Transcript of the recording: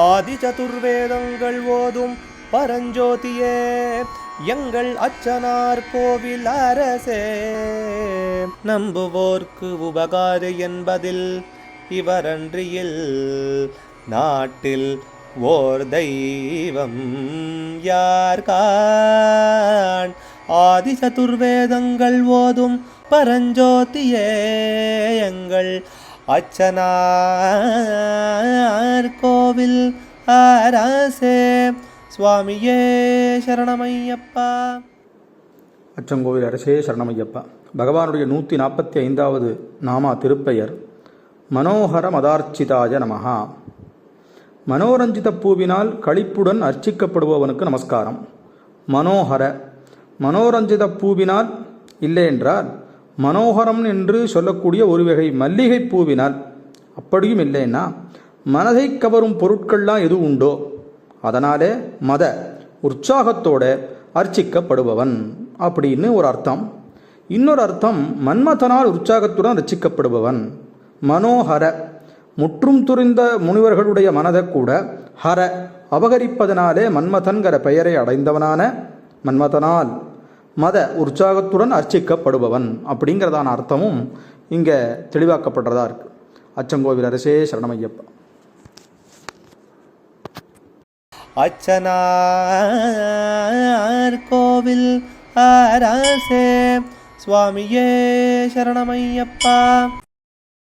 ஆதி சதுர்வேதங்கள் ஓதும் பரஞ்சோதியே எங்கள் அச்சனார் கோவில் அரசே. நம்புவோர்க்கு உபகாரி என்பதில் இவரன்றியில் நாட்டில் ஓர் தெய்வம் யார்கான். ஆதி சதுர்வேதங்கள் ஓதும் பரஞ்சோதியே எங்கள் அச்சனார் கோவில் அரசே. சுவாமியே சரணமையப்பா. அச்சங்கோவில் அரசே சரணமையப்பா. பகவானுடைய 145வது நாமா திருப்பெயர் மனோகர மதார்ச்சிதாய நமஹா. மனோரஞ்சித பூவினால் களிப்புடன் அர்ச்சிக்கப்படுபவனுக்கு நமஸ்காரம். மனோகர மனோரஞ்சித பூவினால் இல்லை என்றால் மனோகரம் என்று சொல்லக்கூடிய ஒரு வகை மல்லிகை பூவினால், அப்படியும் இல்லைன்னா மனதை கவரும் பொருட்கள்லாம் எது உண்டோ அதனாலே மத உற்சாகத்தோட அர்ச்சிக்கப்படுபவன் அப்படின்னு ஒரு அர்த்தம். இன்னொரு அர்த்தம் மன்மதனால் உற்சாகத்துடன் அர்ச்சிக்கப்படுபவன். மனோஹர முற்றும் துரிந்த முனிவர்களுடைய மனதை கூட ஹர அபகரிப்பதனாலே மன்மதன்கிற பெயரை அடைந்தவனான மன்மதனால் மத உற்சாகத்துடன் அர்ச்சிக்கப்படுபவன் அப்படிங்கிறதான அர்த்தமும் இங்கே தெளிவாக்கப்படுறதா இருக்கு. அச்சங்கோவில் அரசே சரணமையப்பா. அச்சனார் கோவில் அரசே. சுவாமியே சரணமையப்பா.